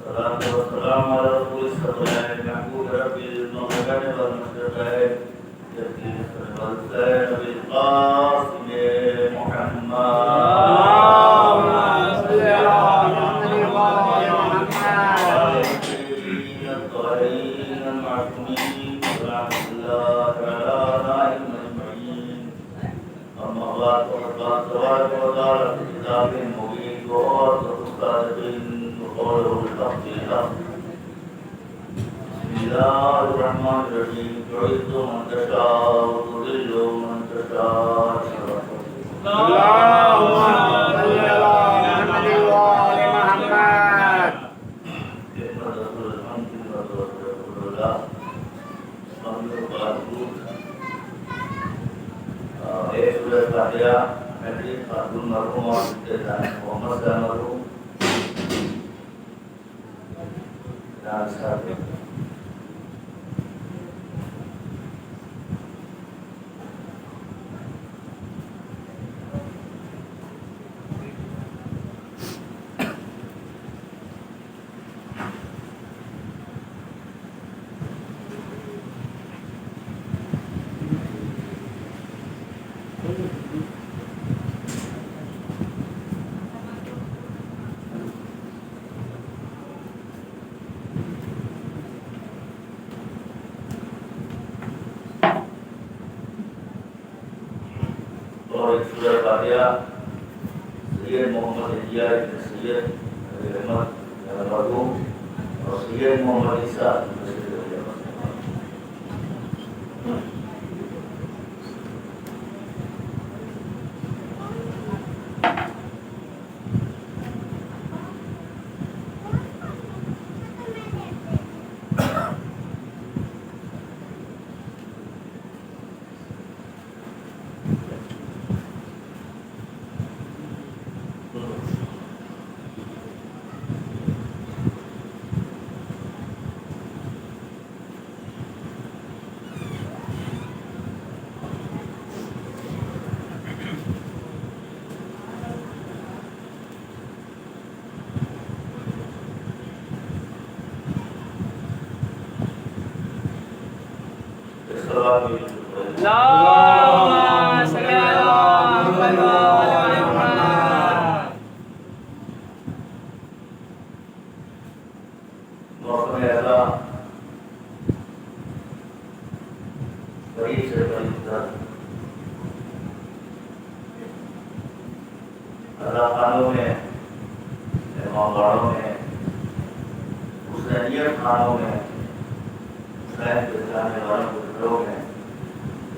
والسلام على رسول الله المحبوب ربي المغفرة والمشرقين يبكي والسلام بالقاسم محمد الطاهرين المعصومين ورحمة الله على نائم أجمعين. أما بعد فقد قال تبارك وتعالى في كتاب مبين وأوصى الصادقين وقوله بالحق الحق. بسم الله الرحمن الرحيم. تعز من تشاء وتذل من تشاء. اللهم صل على محمد وآل محمد. ایک سورہ فاتحہ حدیث خاتون مرحوم اور محمد صاحب مرحوم اور ایک سورہ فاتحہ سید محمد علیہ ابن سید احمد مرحوم اور سید محمد عیسیٰ اللهم صل على محمد وآل محمد. موسم ایسا قریب سے قریب تک اللہ خانوں میں امام باڑوں میں حسینیت خانوں میں حسین کے جانے والوں کے گھروں میں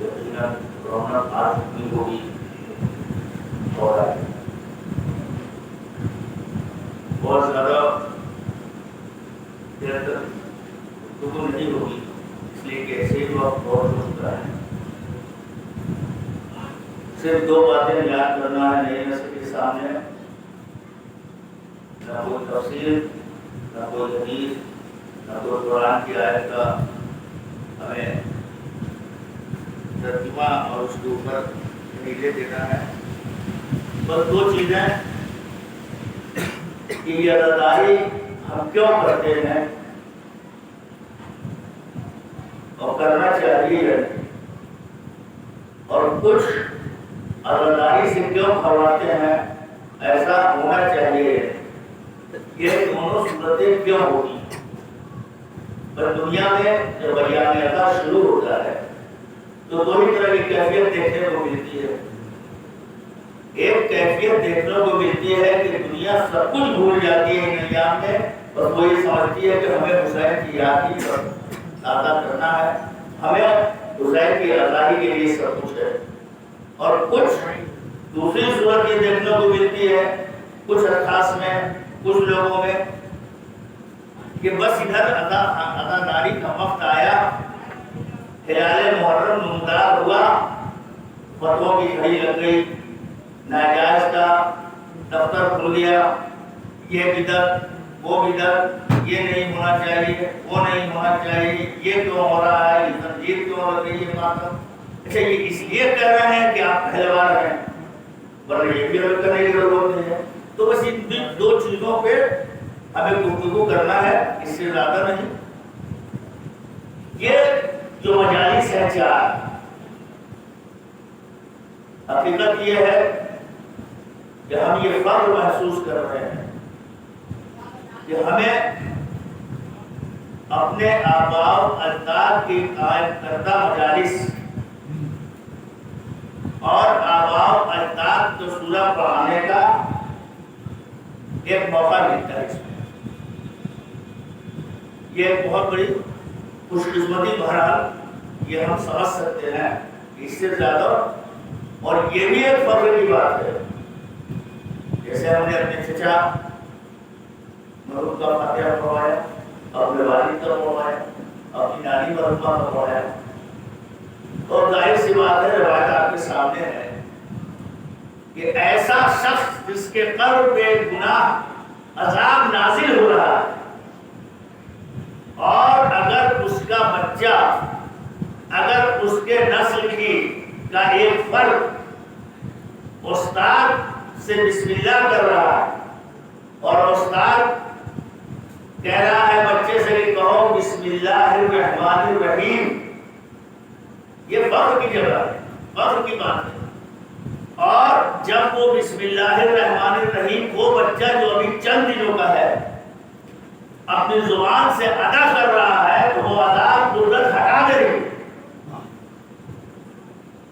یقیناً رونق آ چکی ہوگی ہو رہا ہے. بہت زیادہ دیر تک گفتگو نہیں ہوگی اس لیے کہ ایسے ہی وقت بہت ہو چکا ہے. صرف دو باتیں یاد کرنا ہے نئی نسل کے سامنے. نہ کوئی تفسیر نہ کوئی حدیث نہ کوئی قرآن کی آیت کا ہمیں ترجمہ اور اس کے اوپر نیلے دینا ہے. بس دو چیزیں کہ یہ اداداری ہم کیوں کرتے ہیں اور کرنا چاہیے اور کچھ اداداری سے کیوں کرواتے ہیں ایسا ہونا چاہیے. یہ دونوں صورتیں کیوں ہوگی. پر دنیا میں جب بیان ادا شروع ہوتا ہے تو دو ہی طرح کی کیفیت دیکھنے کو ملتی ہے. ایک کیفیت دیکھنے کو ملتی ہے کہ دنیا سب کچھ بھول جاتی ہے ان ایام میں اور وہ یہ سمجھتی ہے کہ ہمیں حسین کی یاد ہی تازہ کرنا ہے, ہمیں حسین کی آزادی کے لیے سب کچھ ہے. اور کچھ دوسری صورت یہ دیکھنے کو ملتی ہے کچھ اشخاص میں کچھ لوگوں میں کہ بس ادھر اداداری کا وقت آیا, خیال محرم نمودار ہوا, فتووں کی گھڑی لگ گئی, ناجائز کا دفتر کھل گیا, یہ بدعت وہ بدعت, یہ نہیں ہونا چاہیے وہ نہیں ہونا چاہیے, یہ کیوں ہو رہا ہے, یہ تنظیم کیوں لگ رہی ہے ماتم. اچھا یہ اس لیے کہہ رہے ہیں کہ آپ پہلوان ہیں ورنہ یہ بھی الگ کرنے کی ضرورت نہیں ہے. تو بس ان دو چیزوں پہ ہمیں گفتگو کرنا ہے، اس سے زیادہ نہیں۔ یہ جو مجالس ہے چار، حقیقت یہ ہے کہ ہم یہ فخر محسوس کر رہے ہیں کہ ہمیں اپنے آباء و اجداد کی قائم کردہ مجالس اور آباء و اجداد کو سورہ پڑھانے کا ایک موقع ملتا ہے۔ اس میں یہ ایک بہت بڑی خوش قسمتی، بہرحال یہ ہم سمجھ سکتے ہیں، اس سے زیادہ اور یہ بھی ایک فخر کی بات ہے۔ جیسے ہم نے اپنے چچا مرحوم کا فاتحہ پڑھوایا، اپنے والد کا پڑھوایا، اپنی نانی مرحومہ کا پڑھوایا، اور ظاہر سی بات ہے، روایت آپ کے سامنے ہے کہ ایسا شخص جس کے قبر پہ گناہ عذاب نازل ہو رہا ہے، اور اگر اس کا بچہ، اگر اس کے نسل کا ایک فرد استاد سے بسم اللہ کر رہا ہے، اور استاد کہہ رہا ہے بچے سے کہ کہو بسم اللہ الرحمن الرحیم، یہ فخر کی جگہ ہے، فخر کی بات ہے۔ اور جب وہ بسم اللہ الرحمن الرحیم، وہ بچہ جو ابھی چند دنوں کا ہے، اپنی زبان سے ادا کر رہا ہے، تو وہ عذاب قدرت ہٹا دے رہی ہے۔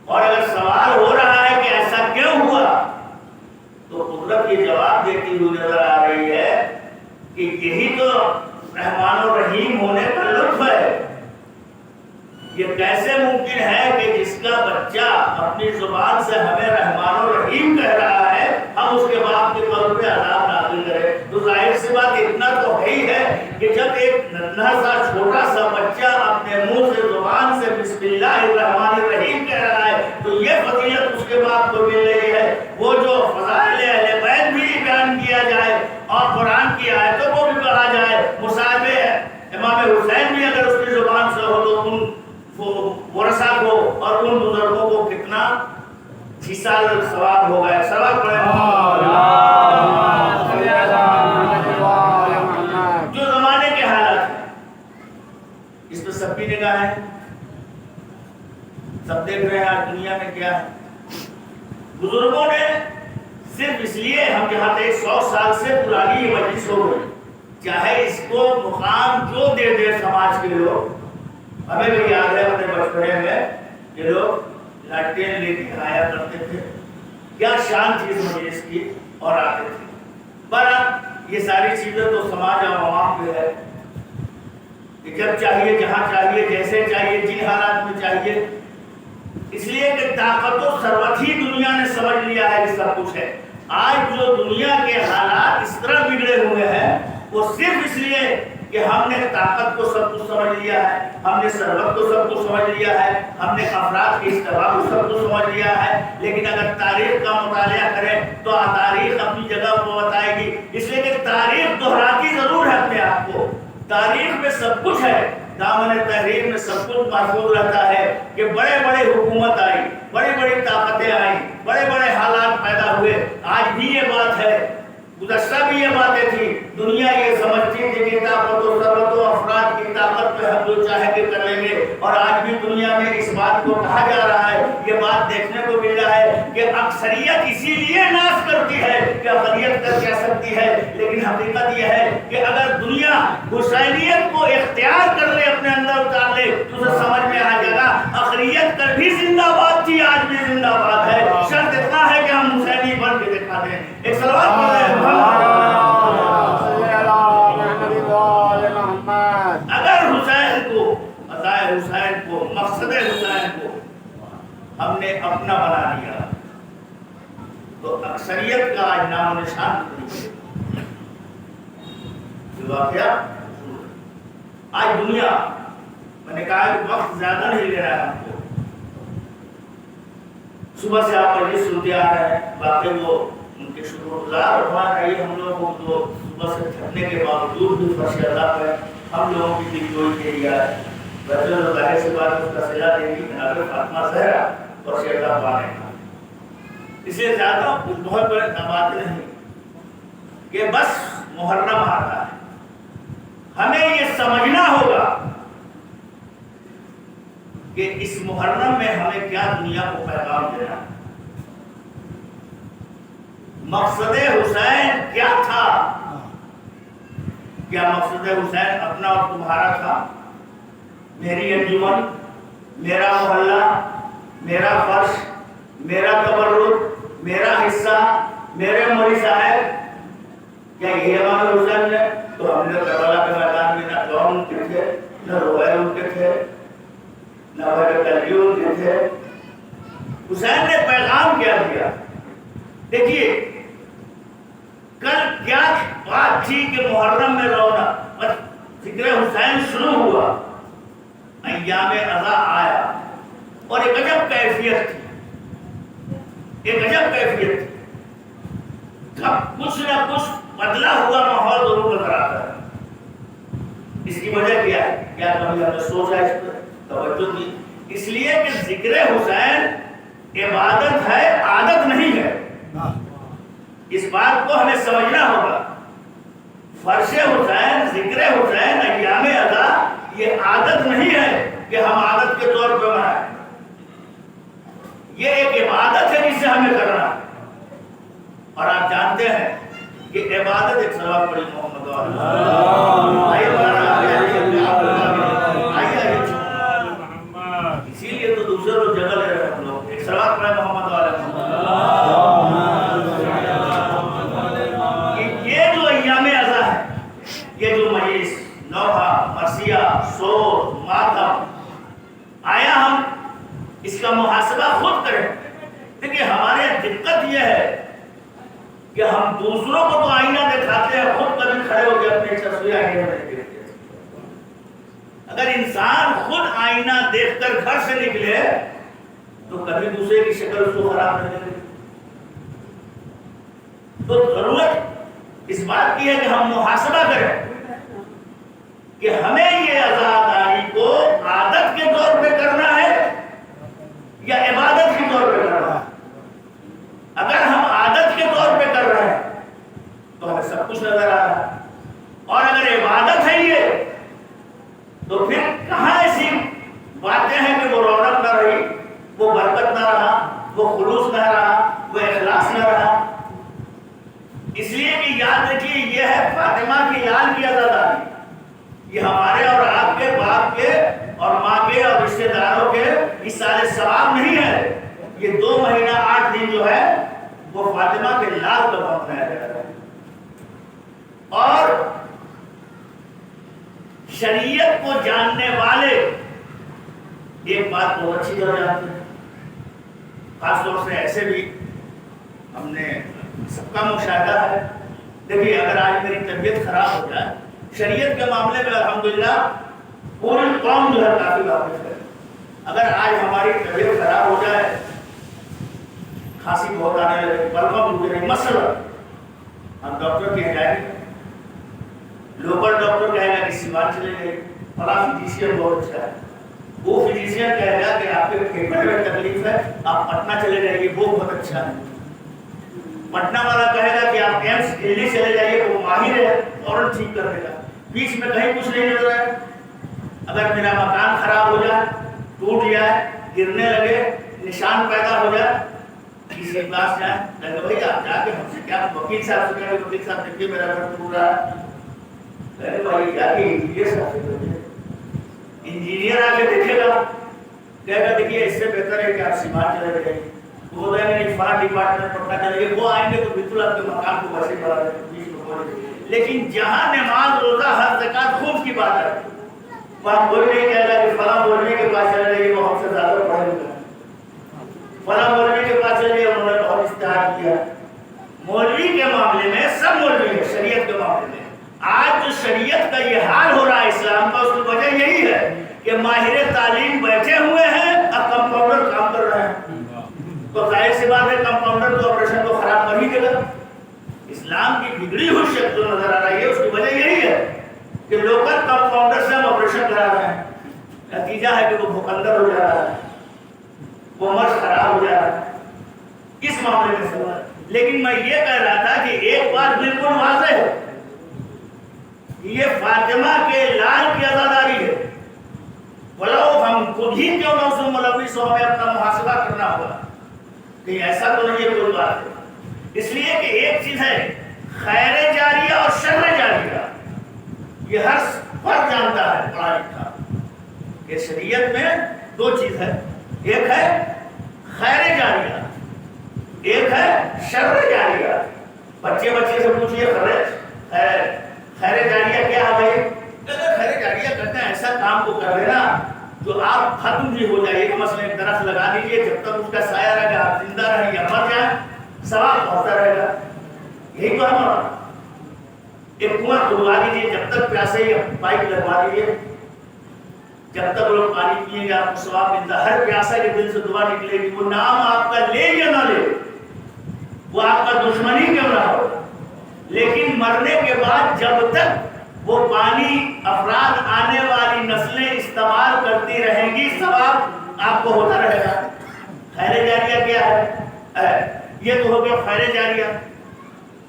اور اگر سوال ہو رہا ہے کہ ایسا کیوں ہوا، تو قدرت یہ جواب دیتی ہوئی نظر آ رہی ہے کہ یہی تو رحمان و رحیم ہونے کا لطف ہے۔ یہ کیسے ممکن ہے کہ جس کا بچہ اپنی زبان سے ہمیں رحمان و رحیم کہہ رہا ہے، ہم اس کے باپ کے قبر پہ عذاب نازل کریں؟ تو ظاہر سی بات اتنا تو ہے ہی ہے کہ جب ایک ننھا سا چھوٹا سا بچہ اپنے منہ سے زبان سے بسم اللہ الرحمن الرحیم کہہ رہا ہے، تو یہ فضیلت اس کے باپ کو مل رہی ہے۔ وہ جو فضائل اہل بیت بھی بیان کیا جائے اور قرآن کی آیتوں کو بھی پڑھا جائے، مصاحب امام حسین بھی اگر اس کی زبان سے ہو تو ان ورثہ کو اور ان بزرگوں کو کتنا حصہ ثواب ہوگا۔ سواب پڑھیں جو زمانے کے حالات ہیں، اس پہ سب کی نگاہ ہے، سب دیکھ رہے ہیں آج دنیا میں کیا ہے۔ بزرگوں نے صرف اس لیے ہم جہاں تک 100 سال سے پرانی مجلس ہو گئی، چاہے اس کو مقام جو دے دے سماج کے لوگ، ہمیں بھی یاد ہے اپنے بچپنے میں یہ لوگ لاٹین لے کے آیا کرتے تھے، کیا شان تھی اس مجلس کی، اور آتے تھے۔ پر اب یہ ساری چیزیں تو سماج اور عوام پہ ہے کہ جب چاہیے، جہاں چاہیے، جیسے چاہیے، جن حالات میں چاہیے، اس لیے کہ طاقت و ثروت ہی دنیا نے سمجھ لیا ہے کہ سب کچھ ہے۔ آج جو دنیا کے حالات اس طرح بگڑے ہوئے ہیں، وہ صرف اس لیے کہ ہم نے طاقت کو سب کچھ سمجھ لیا ہے، ہم نے ثروت کو سب کچھ سمجھ لیا ہے، ہم نے افراد کی استفاع کو سب کچھ سمجھ لیا ہے۔ لیکن اگر تاریخ کا مطالعہ کریں تو تاریخ اپنی جگہ کو بتائے گی، اس لیے کہ تاریخ دہراتی ضرور ہے اپنے آپ کو۔ تاریخ میں سب کچھ ہے، دامن تحریر میں سب کچھ محفوظ رہتا ہے کہ بڑے بڑے حکومت آئی، بڑی بڑی طاقتیں آئیں، بڑے بڑے حالات پیدا ہوئے۔ آج بھی یہ بات ہے، گزشتہ بھی یہ باتیں تھی، دنیا یہ سمجھتی تھی کہ طاقت و ثروت و افراد کی طاقت پہ ہم جو چاہیں گے کر لیں گے، اور آج بھی دنیا میں اس بات کو کہا جا رہا ہے، یہ بات دیکھنے کو مل رہا ہے کہ اکثریت اسی لیے ناز کرتی ہے کہ اقلیت کر کیا سکتی ہے، لیکن حقیقت یہ ہے کہ اگر دنیا حسینیت کو اختیار کر لے، اپنے اندر اتار لے، تو اسے سمجھ میں آ جائے گا اقلیت کل بھی زندہ باد تھی، آج بھی زندہ باد ہے۔ شرط اتنا ہے کہ ہم حسینی بن کے دکھا دیں۔ ایک صلوات پڑھ رہے ہیں، اگر حسین کو، عزائے حسین کو، مقصد حسین کو ہم نے اپنا بنا لیا تو اکثریت کا آج نام و نشان نہیں۔ یہ واقعہ آج دنیا، میں نے کہا کہ وقت زیادہ نہیں لے رہا ہے ہم کو، صبح سے آپ مجلس سنتے آ رہے ہیں، باقی وہ ان کے شکر گزار ہونا چاہیے ہم لوگوں کو، جو صبح سے تھکنے کے باوجود بھی فرش اللہ پہ ہم لوگوں کی دل جوئی کے لیا ہے۔ بچوں نے ظاہر سی بات اس کا صلہ دے دی جناب فاطمہ زہرا فرش اللہ پانے کا، اس لیے زیادہ بہت بڑے بات نہیں کہ بس محرم آتا ہے، سمجھنا ہوگا کہ اس محرم میں ہمیں کیا دنیا کو پیغام دینا ہے، مقصد حسین کیا تھا؟ کیا مقصد حسین اپنا اور تمہارا تھا؟ میری انجمن، میرا محلہ، میرا فرش، میرا تبرک، میرا حصہ، میرے مولی صاحب، کیا یہ امام حسین نے؟ تو ہم نے کربلا کے میدان میں نہ جون ان کے تھے، نہ روحیل ان کے تھے، نہ بڑے ان کے تھے۔ حسین نے پیغام کیا دیا؟ دیکھیے کل کیا بات تھی کہ محرم میں رونق، ذکر حسین شروع ہوا، ایام اضحیٰ آیا اور ایک عجب کیفیت تھی، ایک عجب کیفیت تھی۔ اب کچھ نہ کچھ بدلا ہوا ماحول ضرور نظر آتا ہے۔ اس کی وجہ کیا ہے؟ کیا کبھی ہم نے سوچا اس پر توجہ کی؟ اس لیے کہ ذکر حسین عبادت ہے، عادت نہیں ہے۔ اس بات کو ہمیں سمجھنا ہوگا۔ فرش حسین، ذکر حسین، ایام اضحیٰ یہ عادت نہیں ہے کہ ہم عادت کے طور پر منائیں، یہ ایک عبادت ہے جسے ہمیں کرنا ہے۔ اور آپ جانتے ہیں کہ عبادت ایک ثواب پڑی محمد اسی لیے تو دوسرے لوگ جگہ لے رہے ہیں، ہم لوگ ایک ثواب پڑے محمد یہ جو ایام اضحیٰ ہے، یہ جو مجلس، نوحہ، مرثیہ، سور، ماتم آیا، ہم اس کا محاسبہ خود کریں۔ دیکھیں ہمارے دقت یہ ہے کہ ہم دوسروں کو تو آئینہ دکھاتے ہیں، خود کبھی کھڑے ہو کے اپنی تصویر آئینے میں نہیں دیکھتے۔ اگر انسان خود آئینہ دیکھ کر گھر سے نکلے تو کبھی دوسرے کی شکل اس کو خراب نہیں لگے۔ تو ضرورت اس بات کی ہے کہ ہم محاسبہ کریں کہ ہمیں یہ عزاداری کو عادت کے طور پہ کرنا ہے یا عبادت کے طور پہ کرنا ہے۔ اگر ہم عادت کے طور پہ کر رہے ہیں تو ہمیں سب کچھ نظر آ رہا ہے، اور اگر عبادت ہے یہ تو پھر کہاں ایسی باتیں ہیں کہ وہ رونق نہ رہی، وہ برکت نہ رہا، وہ خلوص نہ رہا، وہ اخلاص نہ رہا۔ اس لیے کہ یاد رکھیے یہ ہے فاطمہ کی لال کی عزاداری، یہ ہمارے اور آپ کے باپ کے اور ماں کے اور رشتہ داروں کے ایصال ثواب نہیں ہے۔ یہ 2 مہینہ 8 دن جو ہے وہ فاطمہ کے لال کا وقت منایا جا رہا ہے۔ اور شریعت کو جاننے والے ایک بات بہت اچھی طرح جانتے ہیں، خاص طور سے ایسے بھی ہم نے سب کا مشاہدہ ہے۔ دیکھیے اگر آج میری طبیعت خراب ہو جائے، شریعت کے معاملے میں الحمدللہ پوری قوم جو ہے کافی واقف ہے۔ اگر آج ہماری طبیعت خراب ہو جائے، کھانسی بہت آنے لگے، پلکوں ٹوٹ رہی، مسئلہ ہم ڈاکٹر کے جائیں گے، لوکل ڈاکٹر کہے گا کہ سیوان چلے گئے، فلاں فزیشین بہت اچھا ہے، وہ فزیشین کہے گا کہ آپ کے پھیپھڑے میں تکلیف ہے، آپ پٹنہ چلے جائیے، وہ بہت اچھا ہے۔ پٹنہ والا کہے گا کہ آپ ایمس دلی چلے جائیے، وہ ماہر ہے، فوراً ٹھیک کر دے گا۔ بیچ میں کہیں کچھ نہیں نظر آئے۔ اگر میرا مکان خراب ہو جائے، ٹوٹ جائے، گرنے لگے، نشان پیدا ہو جائے، کسی کے پاس جائیں، کہتے بھائی آپ جا کے ہم سے کیا، وکیل صاحب سے کہیں وکیل صاحب دیکھیے میرا گھر ٹوٹ رہا ہے، کہتے بھائی جا کے انجینئر صاحب سے دیکھیے، انجینئر آ کے دیکھے گا، کہے گا دیکھیے اس سے بہتر ہے کہ آپ سیمان چلے جائیں، وہ بتائیں گے نہیں فلاں ڈپارٹمنٹ پٹنہ چلے گئے، وہ آئیں گے تو بالکل آپ کے مکان کو ویسے بڑھا دیں بیچ میں کھولے دیں۔ لیکن جہاں نماز، روزہ، حج، زکوٰۃ، خوف کی بات ہے، وہاں کوئی نہیں کہے گا کہ فلاں مولوی کے پاس چلے جائیے، وہ ہم سے زیادہ پڑھے ہوئے ہیں، فلاں مولوی کے پاس چلے جائیے، انہوں نے بہت اشتہار کیا۔ مولوی کے معاملے میں سب مولوی ہے، شریعت کے معاملے میں آج جو شریعت کا یہ حال ہو رہا ہے اسلام کا، اس کی وجہ یہی ہے کہ ماہر تعلیم بیٹھے ہوئے ہیں، اب کمپاؤنڈر کام کر رہے ہیں، تو ظاہر سی بات ہے کمپاؤنڈر تو آپریشن کو خراب کر ہی دے گا۔ اسلام کی بگڑی ہوئی شکل جو نظر آ رہی ہے اس کی وجہ یہی ہے کہ لوکل کمپاؤنڈر سے ہم آپریشن کرا رہے ہیں، نتیجہ ہے کہ وہ بھوکندر ہو جا رہا ہے، وہ مرض خراب ہو جا رہا ہے۔ اس معاملے میں سوال، لیکن میں یہ کہہ رہا تھا کہ ایک بات بالکل واضح ہے، یہ فاطمہ کے لال کی عزاداری ہے، ولو ہم خود ہی کیوں نہ اس میں ملوث ہو، ہمیں اپنا محاسبہ کرنا ہوگا کہ ایسا تو نہیں ہے کوئی بات ہے۔ اس لیے کہ ایک چیز ہے خیر جاریہ اور شر جاریہ، یہ ہر فرد جانتا ہے پڑھا لکھا کہ شریعت میں دو چیز ہے، ایک ہے خیر جاریہ، ایک ہے شر جاریہ۔ بچے سے پوچھئے خیر جاریہ کیا ہے بھائی؟ اگر خیر جاریہ کرتے ہیں ایسا کام کو کر لینا جو آپ ختم بھی ہو جائے گا، مثلا ایک درخت لگا دیجئے، جب تک اس کا سایہ رہے گا آپ زندہ رہیں یا مر جائیں ثواب پہنچتا رہے گا، یہی تو ہمارا۔ ایک کنواں کھدوا دیجئے، جب تک پیاسے یا پائپ لگوا دیجئے، جب تک لوگ پانی پیئیں گے آپ کو ثواب ملتا۔ ہر پیاسا کے دل سے دعا نکلے گی، وہ نام آپ کا لے یا نہ لے، وہ آپ کا دشمنی کیوں نہ ہو، لیکن مرنے کے بعد جب تک وہ پانی افراد آنے والی نسلیں استعمال کرتی رہیں گی ثواب آپ کو ہوتا رہے گا۔ خیر جاریہ کیا ہے؟ یہ تو ہو گیا خیر جاریہ۔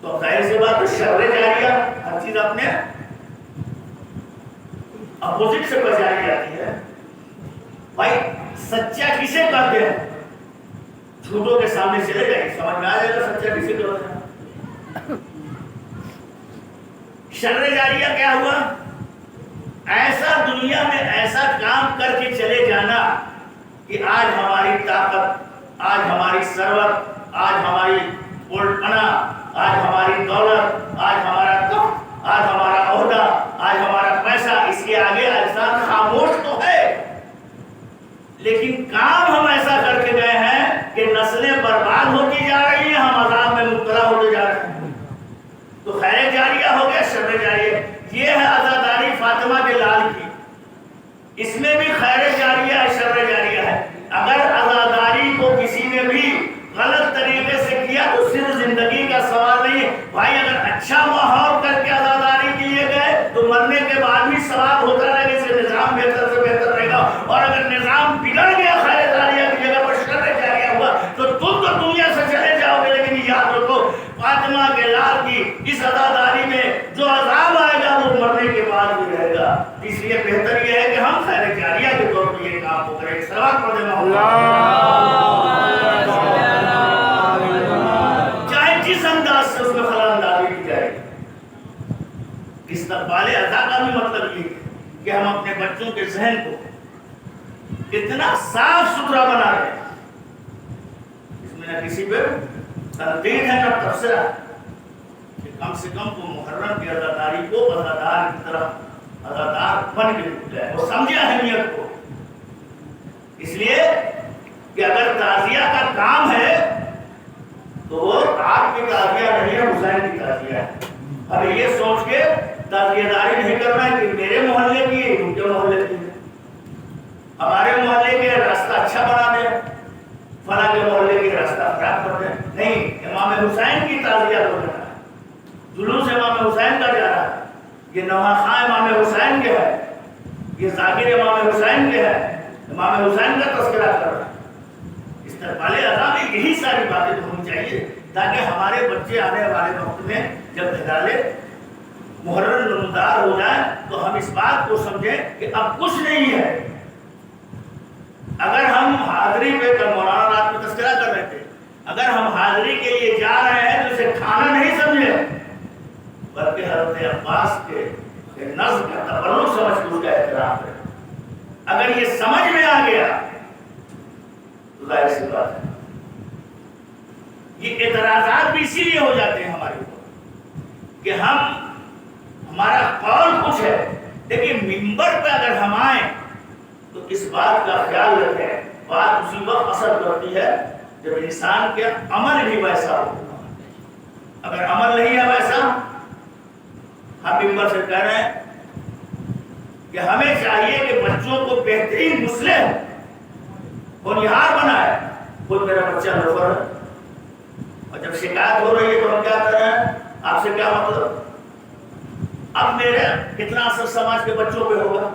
تو ظاہر سی بات شر جاریہ، ہر چیز اپنے اپوزٹ سے بجائی جاتی ہے۔ بھائی سچا کسے کہتے ہیں؟ جھوٹوں کے سامنے چلے جائیں، سمجھ میں آ جائے گا سچا کسے کہتے ہیں۔ شر جاریہ کیا ہوا؟ ایسا دنیا میں ایسا کام کر کے چلے جانا کہ آج ہماری طاقت، آج ہماری ثروت، آج ہماری پنا، آج ہماری دولت، آج ہمارا تخت، آج ہمارا عہدہ، آج ہمارا پیسہ، اس کے آگے انسان خاموش تو ہے، لیکن کام ہم ایسا کر کے گئے ہیں کہ نسلیں برباد ہوتی جا رہی ہیں، ہم عذاب میں مبتلا ہوتے جا رہے ہیں۔ تو خیر جاریہ ہو گیا، شر جاریہ۔ یہ ہے عزاداری فاطمہ کے لال کی، اس میں بھی خیر جاریہ ہے، شر جاریہ ہے۔ اگر عزاداری کو کسی نے بھی غلط طریقے سے کیا تو صرف زندگی کا سوال نہیں ہے بھائی، اگر اچھا ماحول کر کے عزاداری کے لیے گئے تو مرنے کے بعد بھی ثواب ہوتا رہے گا، اس سے نظام بہتر سے بہتر رہے گا۔ اور اگر نظام بگڑ گیا خیر جاریہ کی جگہ پر شر جاریہ ہوا تو تم تو دنیا سے چلے جاؤ گے، لیکن یاد رکھو فاطمہ کے لال کی اس عزاداری میں جو عذاب آئے گا وہ مرنے کے بعد بھی رہے گا۔ اس لیے بہتر یہ ہے کہ ہم خیر جاریہ کے طور پر یہ کام کو کریں۔ صلوات پڑھیں چاہے جس انداز سے اس میں خلا اندازی کی جائے۔ استقبال عطا کا بھی مطلب یہ ہے کہ ہم اپنے بچوں کے ذہن کو اتنا صاف ستھرا بنا رہے ہیں، اس میں نہ کسی پہ تنقید ہے نہ تبصرہ، کہ کم سے کم وہ محرم کی عزاداری کو عزادار کی طرف عزادار بن کے نکلے، وہ سمجھے اہمیت کو۔ اس لیے کہ اگر تعزیہ کا کام ہے تو وہ آپ کی تعزیہ نہیں ہے، حسین کی تعزیہ ہے۔ اب یہ سوچ کے تعزیہ داری نہیں کرنا ہے کہ میرے محلے کی ہے، ان کے محلے کی ہے، ہمارے محلے کے راستہ اچھا بنا دیں، فلاں کے محلے کی راستہ خراب کر دیں۔ نہیں، امام حسین کی تعزیہ ہو رہا ہے، جلوس امام حسین کا جا رہا ہے، یہ نواں خواہ امام حسین کے ہے، یہ ذاکر امام حسین کے ہے، امام حسین کا تذکرہ کر رہا ہے۔ استقبال عطا میں یہی ساری باتیں ہونی چاہیے تاکہ ہمارے بچے آنے والے وقت میں جب ہلالے محرم نمودار ہو جائے تو ہم اس بات کو سمجھیں کہ اب کچھ نہیں ہے۔ اگر ہم حاضری پہ کل مولانا رات میں تذکرہ کر رہے تھے، اگر ہم حاضری کے لیے جا رہے ہیں تو اسے کھانا نہیں سمجھے، بلکہ حضرت عباس کے نظم کا تبرک سمجھ کے اس کا احترام ہے۔ اگر یہ سمجھ میں آ گیا تو ظاہر سی بات ہے، یہ اعتراضات بھی اسی لیے ہو جاتے ہیں ہمارے اوپر کہ ہمارا قول کچھ ہے، لیکن منبر پہ اگر ہم آئیں تو اس بات کا خیال رکھیں، بات اسی وقت اثر کرتی ہے جب انسان کے عمل بھی ویسا ہو۔ اگر عمل نہیں ہے ویسا، ہم منبر سے کہہ رہے ہیں کہ ہمیں چاہیے کہ بچوں کو بہترین مسلم بنیاد بنائے۔ خود میرا بچہ لوفر ہے اور جب شکایت ہو رہی ہے تو ہم کیا کر رہے ہیں، آپ سے کیا مطلب، اب میرے کتنا اثر سماج کے بچوں پہ ہوگا،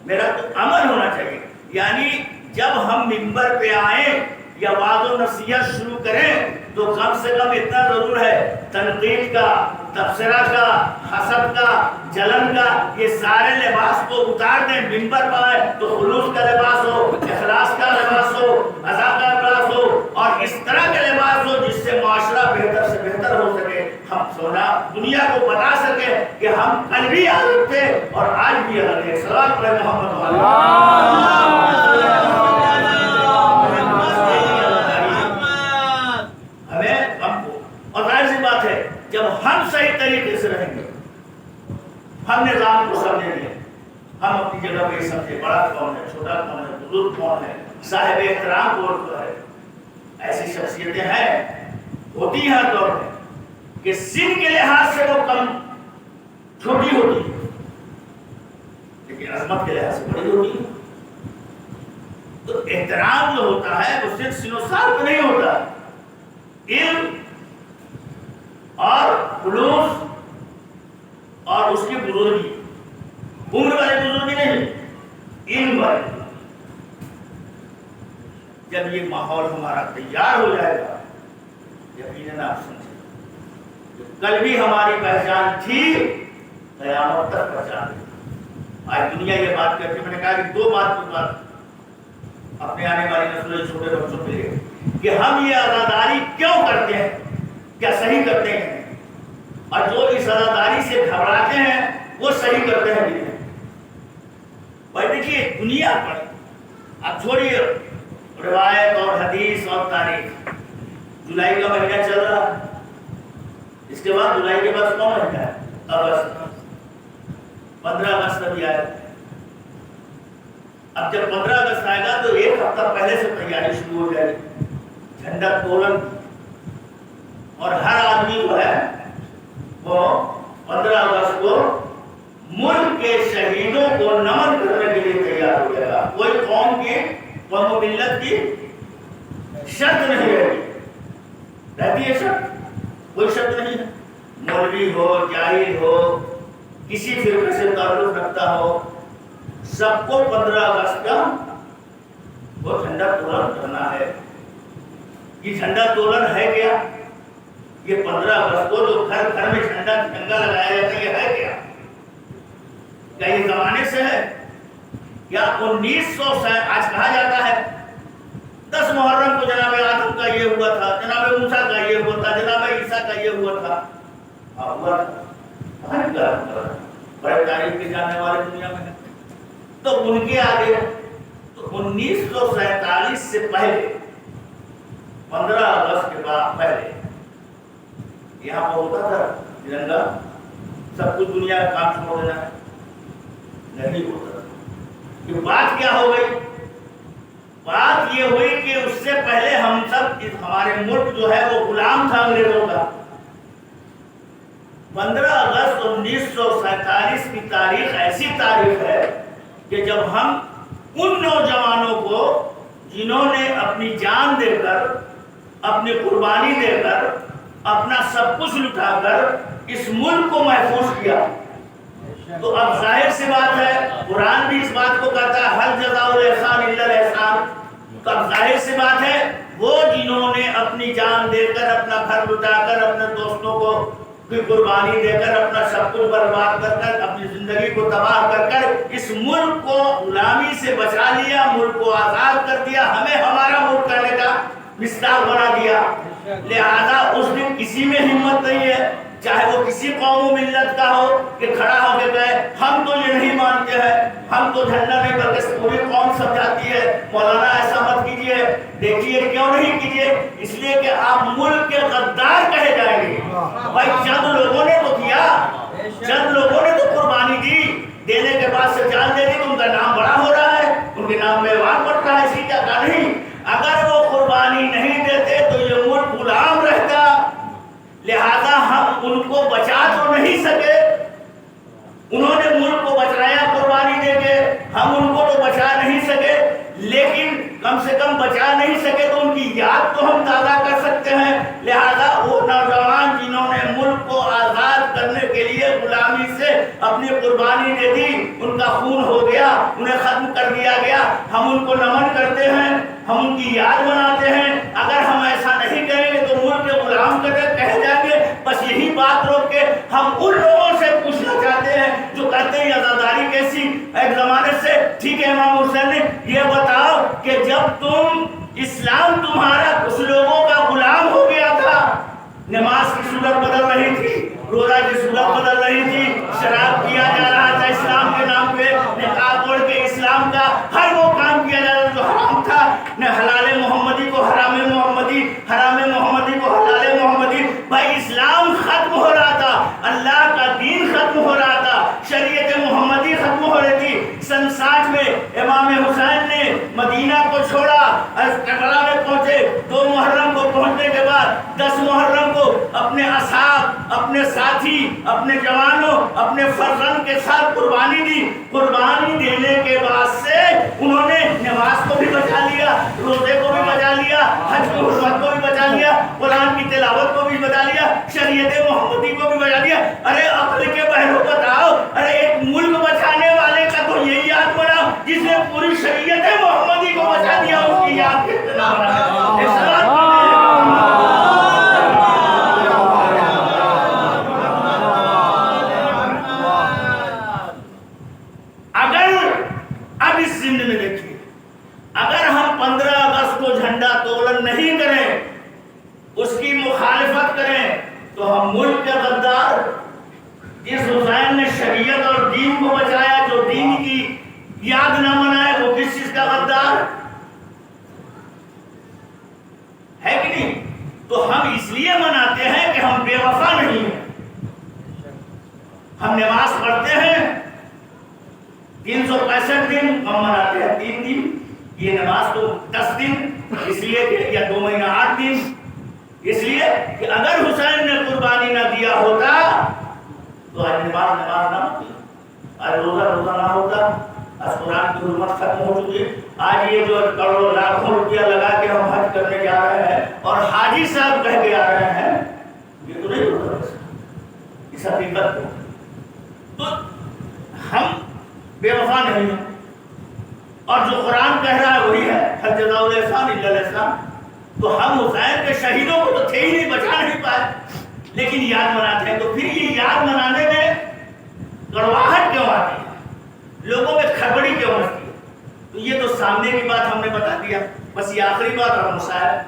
میرا تو عمل ہونا چاہیے۔ یعنی جب ہم منبر پہ آئیں یا وعظ و نصیحت شروع کریں تو کم سے کم اتنا ضرور ہے، تنقید کا، تبصرہ کا، حسد کا، جلن کا، یہ سارے لباس کو اتار دیں، منبر پر آئے تو خلوص کا لباس ہو، اخلاص کا لباس ہو، عزا کا لباس ہو، اور اس طرح کا لباس ہو جس سے معاشرہ بہتر سے بہتر ہو سکے، ہم سونا دنیا کو بتا سکے کہ ہم کل بھی الگ تھے اور آج بھی الگ ہیں۔ صلوات پڑھیں محمد ہمیں ہم کو، اور ظاہر سی بات ہے جب ہم صحیح طریقے سے رہیں گے، ہم نظام کو سمجھیں گے، ہم اپنی جگہ پہ سمجھے بڑا کون ہے، چھوٹا کون ہے، بزرگ کون ہے، صاحب احترام کون ہے۔ ایسی شخصیتیں ہیں، ہوتی ہیں ہر دور میں، کہ سن کے لحاظ سے وہ کم چھوٹی ہوتی ہے لیکن عظمت کے لحاظ سے بڑی ہوتی ہے۔ تو احترام جو ہوتا ہے وہ صرف سن و سال پہ نہیں ہوتا، علم اور خلوص اور اس کی بزرگی، عمر والی بزرگی نہیں، علم والی۔ جب یہ ماحول ہمارا تیار ہو جائے گا، یقیناً آپ سمجھیں جو کل بھی ہماری پہچان تھی قیامت تک پہچان ہے۔ آج دنیا یہ بات کرتی ہے، میں نے کہا کہ دو بات کی بات اپنے آنے والی نسلوں چھوٹے بچوں کے لیے کہ ہم یہ عزاداری کیوں کرتے ہیں، کیا صحیح کرتے ہیں، اور جو اس عزاداری سے گھبراتے ہیں وہ صحیح کرتے ہیں نہیں۔ بھائی دیکھیے دنیا پر اب چھوڑیے روایت اور حدیث اور تاریخ، جولائی کا مہینہ چل رہا، اس کے بعد جولائی کے بعد کون مہینہ ہے؟ اگست، 15 اگست ابھی آئے۔ اب جب 15 اگست آئے گا تو ایک ہفتہ پہلے سے تیاری شروع ہو جائے گی، جھنڈا تولن، اور ہر آدمی جو ہے وہ 15 اگست کو ملک کے شہیدوں کو نمن کرنے کے لیے تیار ہو جائے گا۔ کوئی قوم کی، قوم و ملت کی شرط نہیں رہتی ہے، شرط کوئی شرط نہیں ہے، مولوی ہو، جاہل ہو، کسی فرقے سے تعلق رکھتا ہو، سب کو 15 اگست کا وہ جھنڈا تولن کرنا ہے۔ یہ جھنڈا تولن ہے کیا؟ یہ 15 اگست کو جو گھر گھر میں جھنڈا لگایا جاتا ہے، یہ ہے کیا؟ کیا یہ زمانے سے ہے؟ یا 1900 سے آج کہا جاتا ہے 10 محرم کو جناب آدم کا یہ ہوا تھا، جناب موسیٰ کا یہ ہوا تھا، جناب عیسیٰ کا یہ ہوا تھا، ہوا تھا، بڑے تاریخ کے جاننے والے دنیا میں ہیں۔ تو ان کے آگے تو 1947 سے پہلے، 15 اگست کے بعد پہلے یہاں پر ہوتا تھا ترنگا، سب کچھ دنیا کا کام چھوڑ دینا ہے، نہیں ہوتا تھا۔ یہ بات کیا ہو گئی؟ بات یہ ہوئی کہ اس سے پہلے ہم سب، ہمارے ملک جو ہے وہ غلام تھا انگریزوں کا۔ 15 اگست 1947 کی تاریخ ایسی تاریخ ہے کہ جب ہم ان نوجوانوں کو جنہوں نے اپنی جان دے کر، اپنی قربانی دے کر، اپنا سب کچھ لٹا کر اس ملک کو محفوظ کیا، تو اب ظاہر سی بات ہے، قرآن بھی اس بات کو کہتا ہے ہل جزاء الاحسان الا الاحسان، تو اب ظاہر سی بات ہے وہ جنہوں نے اپنی جان دے کر، اپنا گھر لٹا کر، اپنے دوستوں کو کی قربانی دے کر، اپنا سب کچھ برباد کر کر، اپنی زندگی کو تباہ کر کر اس ملک کو غلامی سے بچا لیا، ملک کو آزاد کر دیا، ہمیں ہمارا ملک کرنے کا مصداق بنا دیا، لہذا اس دن کسی میں ہمت نہیں ہے، چاہے وہ کسی قوم و ملت کا ہو، کہ کھڑا ہو کے کہے ہم تو یہ نہیں مانتے ہیں، ہم تو جھنڈا نہیں، بلکہ پوری قوم سمجھاتی ہے مولانا ایسا مت کیجئے، دیکھیے کیوں نہیں کیجئے، اس لیے کہ آپ ملک کے غدار کہے جائیں گے۔ بھائی چند لوگوں نے تو کیا، چند لوگوں نے تو قربانی دی، دینے کے بعد سے جان دے دی تو ان کا نام بڑا ہو رہا ہے، ان کے نام میں وار پڑ رہا ہے، اسی کیا کہا نہیں، اگر وہ قربانی نہیں دیتے تو یہ ملک غلام رہتا، لہذا ہم ان کو بچا تو نہیں سکے، انہوں نے ملک کو بچایا قربانی دے کے، ہم ان کو تو بچا نہیں سکے، لیکن کم سے کم بچا نہیں سکے تو ان کی یاد تو ہم تازہ کر سکتے ہیں، لہذا وہ نوجوان جنہوں نے ملک کو آزاد کرنے کے لیے غلامی سے اپنی قربانی دے دی، ان کا خون ہو گیا، انہیں ختم کر دیا گیا، ہم ان کو نمن کرتے ہیں، ہم ان کی یاد مناتے ہیں۔ اگر ہم ایسا نہیں کریں گے تو ملک کے غلام کہے جائیں گے. بس یہی بات روک کے ہم ان لوگوں سے پوچھنا چاہتے ہیں جو کہتے ہیں عزاداری کیسی ایک زمانے سے. ٹھیک ہے امام حسین نے یہ بتاؤ کہ جب تم اسلام تمہارا کچھ لوگوں کا غلام ہو گیا تھا، نماز کی صورت بدل رہی تھی، روزہ کی صورت بدل رہی تھی، شراب کیا جا رہا تھا اسلام کے نام پہ، نقاب توڑ کے اسلام کا ہر وہ کام کیا جا رہا جو حرام تھا، نہ حلال محمدی کو حرام محمدی، حرام محمدی کو حلال محمدی. بھائی اسلام ختم ہو رہا تھا، اللہ کا دین ختم ہو رہا تھا، شریعت محمدی ختم ہو رہی تھی. سن 60 میں امام حسین نے مدینہ کو چھوڑا، کربلا میں پہنچے. 2 محرم کو پہنچنے کے بعد 10 محرم کو اپنے اصحاب، اپنے ساتھی، اپنے جوانوں، اپنے فرزند کے ساتھ قربانی دی. قربانی دینے کے بعد سے انہوں نے نماز کو بھی بچا لیا، روزے کو بھی بچا لیا، حج کی حرمت کو بھی بچا لیا، قرآن کی تلاوت کو بھی بچا لیا، شریعت محمدی کو بھی بچا لیا. ارے عقل کے بہرو بتاؤ، ارے ایک ملک بچانے والے کا تو یہی یاد بناؤ جس نے پوری شریعت محمدی کو بچا دیا، اس کی یاد کتنا بنا. اگر اب اس زندگی میں دیکھیے، اگر ہم 15 اگست کو جھنڈا تولن نہیں کریں، اس کی مخالفت کریں، تو ہم ملک کے غدار جس حسین نے شریعت اور دین کو بچایا، جو دین کی یاد نہ منائے، وہ کس چیز کا غدار ہے کہ نہیں؟ تو ہم اس لیے مناتے ہیں کہ ہم بے وفا نہیں ہیں. ہم نماز پڑھتے ہیں 365 دن، ہم مناتے ہیں 3 دن. یہ نماز تو 10 دن، اس لیے کہ یا 2 مہینہ 8 دن، اس لیے کہ اگر حسین نے قربانی نہ دیا ہوتا تو آج نماز نہ ہوتی، آج روزہ نہ ہوتا، آج قرآن کی حرمت ختم ہو چکی ہے. آج یہ جو کروڑوں لاکھوں روپیہ لگا کے ہم حج کرنے جا رہے ہیں اور حاجی صاحب کہہ کے آ رہے ہیں، یہ تو نہیں ہوتا اس حقیقت کو. تو ہم بے وفا نہیں ہیں، اور جو قرآن کہہ رہا ہے وہی ہے، حج جزاء الاحسان الا الاحسان. تو ہم حسین کے شہیدوں کو تو تھے ہی نہیں، بچا نہیں پائے، لیکن یاد مناتے ہیں. تو پھر یہ یاد منانے میں کڑواہٹ کیوں آتی ہے، لوگوں میں کھڑبڑی کیوں آتی ہے؟ تو یہ تو سامنے کی بات ہم نے بتا دیا. بس یہ آخری بات اور مسائل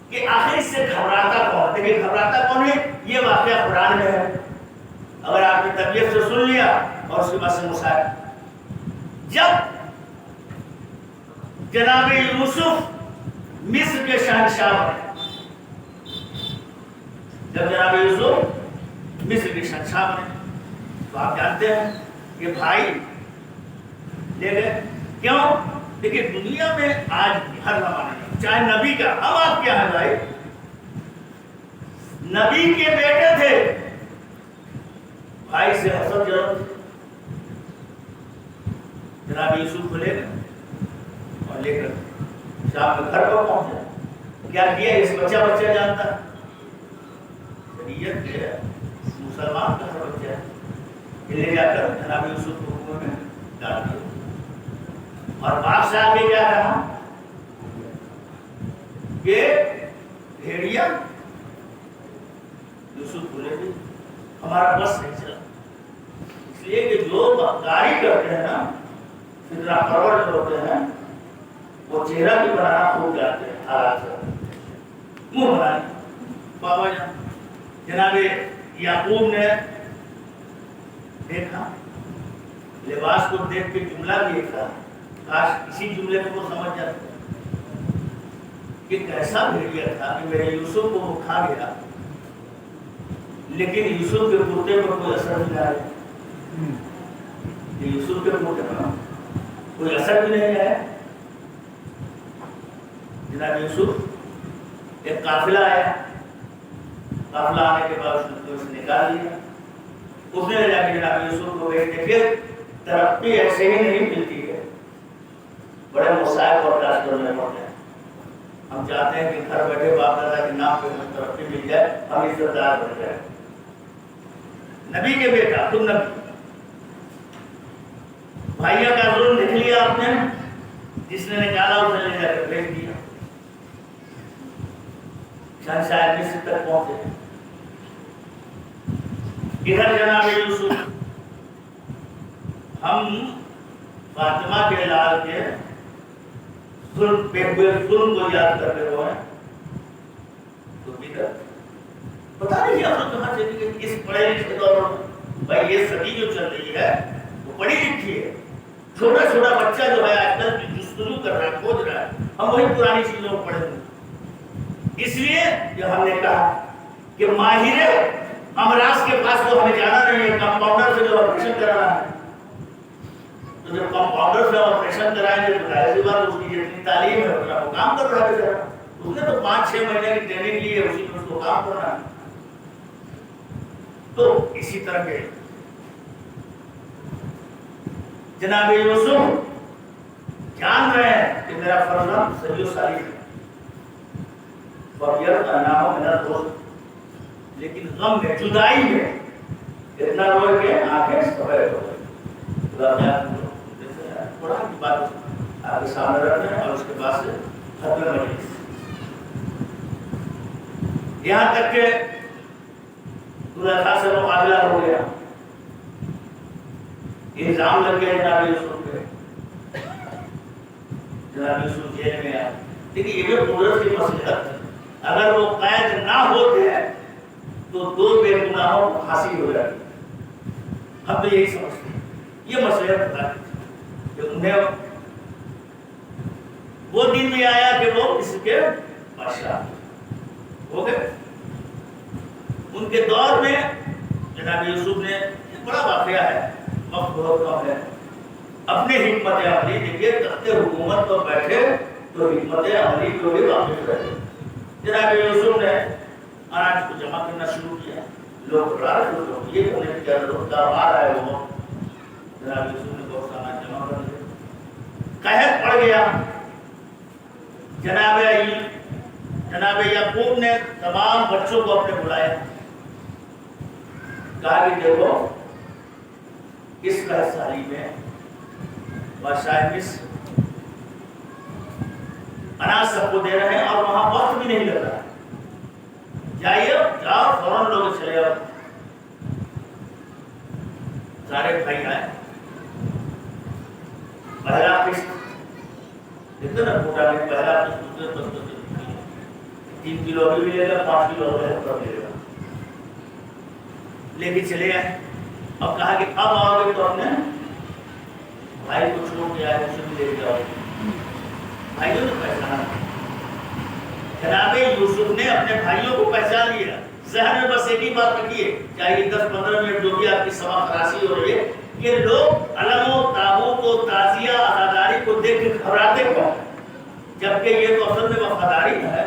کہ آخر اس سے گھبراتا کون؟ دیکھیں گھبراتا کون ہے، یہ واقعہ قرآن میں ہے. اگر آپ کی طبیعت سے سن لیا اور اس کے بعد سے مسائل. جب جناب یوسف مصر کے شہنشاہ بنے، جب جناب یوسف مصر کے شہنشاہ بنے تو آپ جانتے ہیں کہ بھائی لے گئے. کیوں؟ دیکھیں دنیا میں آج ہر زمانے میں، چاہے نبی کا، ہم آپ کیا ہیں بھائی، نبی کے بیٹے تھے، بھائی سے حسد جلد. جناب یوسف کو لے گئے اور لے کر شام میں گھر پر پہنچے. کیا کیا اس بچہ جانتا، شریعت کے مسلمان کا بچہ ہے، لے جا کر جناب یوسف کو کنویں میں ڈال دیا. اور باپ صاحب نے کیا کہا کہ بھیڑیا یوسف کو لے لی، ہمارا بس نہیں چلا. اس لیے کہ جو غداری کرتے ہیں نا، فطرہ پرور جو ہوتے ہیں، وہ چہرہ بھی بنانا خوب جاتے ہیں، حالات سے منہ بنانے. بابا جان جناب یعقوب نے دیکھا، لباس کو دیکھ کے جملہ بھی ایک تھا، کاش اسی جملے کو وہ سمجھ جاتے کہ کیسا بھیڑیا تھا کہ میرے یوسف کو وہ کھا گیا، لیکن یوسف کے کرتے پر کوئی اثر نہیں آیا. یوسف کے کرتے پر کوئی اثر بھی نہیں آیا. جناب یوسف ایک قافلہ آیا، قافلہ آنے کے بعد اس نے نکال لیا. اس نے جا کے جناب یوسف کو دیکھیے ترقی ایسے ہی نہیں ملتی ہے، بڑے مسائل برداشت کرنے پڑتے ہیں. ہم چاہتے ہیں کہ گھر بیٹھے باپ دادا کے نام پہ ہمیں ترقی مل جائے، ہم عزت دار بن جائے. نبی کے بیٹا، تم نبی، بھائیوں کا ظلم دیکھ لیا آپ نے، جس نے نکالا اسے لے جا کر بھیج دیا. شہنشاہ مصر تک پہنچے. ادھر جناب یوسف ہم فاطمہ کے لال کے ظلم پہ ہوئے ظلم کو یاد کر رہے ہوئے. تو ادھر پتا نہیں آپ کہاں چلی گئی اس پڑھے لکھے دور میں. بھائی یہ صدی جو چل رہی ہے وہ پڑھی لکھی ہے. چھوٹا چھوٹا بچہ جو ہے آج کل جستجو کر رہا ہے, کھوج رہا ہے. ہم وہی پرانی چیزوں کو پڑھیں گے. اس لیے جو ہم نے کہا کہ ماہر امراض کے پاس تو ہمیں جانا نہیں ہے, کمپاؤنڈر سے جو آپریشن کرانا ہے. تو جب کمپاؤنڈر سے آپریشن کرائیں گے تو ظاہر سی بات اس کی جتنی تعلیم ہے اتنا وہ کام کر رہا ہے بیچارہ. اس نے تو 5-6 مہینے کی ٹریننگ لی ہے, اسی میں اس کو کام کرنا ہے. تو اسی طرح کے جناب یوسف جان رہے ہیں کہ میرا فرزند صحیح و سالم ہے, فقیر کا نام میرا دوست, لیکن غم میں جدائی میں اتنا روئے کہ آنکھیں سفید ہو گئی. خدا تھوڑا کی بات آپ کے سامنے رکھتے ہیں اور اس کے بعد سے ختم مجلس. یہاں تک کہ زلیخا سے مقابلہ ہو گیا, الزام لگ گیا جناب یوسف پہ. جناب یوسف جیل میں آئے. لیکن یہ بھی قدرت کی مصلحت ہے, اگر وہ قید نہ ہوتے ہیں تو 2 بے گناہوں کو پھانسی ہو جاتی. ہم تو یہی سمجھتے ہیں یہ مصلحت ہے کہ انہیں وہ دن بھی آیا کہ وہ اس کے بادشاہ ہو گئے. ان کے دور میں جناب یوسف نے ایک بڑا واقعہ ہے, وقت بہت کم ہے, اپنے حکمت عملی دیکھیے تخت حکومت پر بیٹھے تو حکمت عملی کو بھی واپس رہے. جناب یوسف نے اناج کو جمع کرنا شروع کیا. لوگ راز یہ ہونے کیا کاروبار ہے وہ. جناب یوسف نے بہت سا اناج جمع کر دیا. قحط پڑ گیا. جناب یعقوب نے تمام بچوں کو اپنے بلایا, کہا کہ دیکھو اس قحط سالی میں بادشاہ مصر اناج سب کو دے رہے ہیں اور وہاں وقت بھی نہیں لگ رہا. جائیے جاؤ فوراً لوگ چلے آؤ. سارے بھائی آئے. پہلا قسط دیکھتے نا کوٹا میں پہلا قسط 3 کلو بھی ملے گا, 5 کلو ملے گا. لے کے چلے آئے. اب کہا کہ اب آؤ گے تو ہم نے بھائی کو چھوڑ کے آئے, اسے بھی لے کے جاؤ. بھائیوں نے پہچانا. جناب یوسف نے اپنے بھائیوں کو پہچان لیا. ذہن میں بس ایک ہی بات رکھیے, چاہے 10-15 منٹ جو بھی آپ کی سما خراسی ہو رہی ہے, کہ لوگ علم و تابوت و تعزیہ عزاداری کو دیکھ کے گھبراتے کون, جبکہ یہ تو اصل میں وفاداری ہے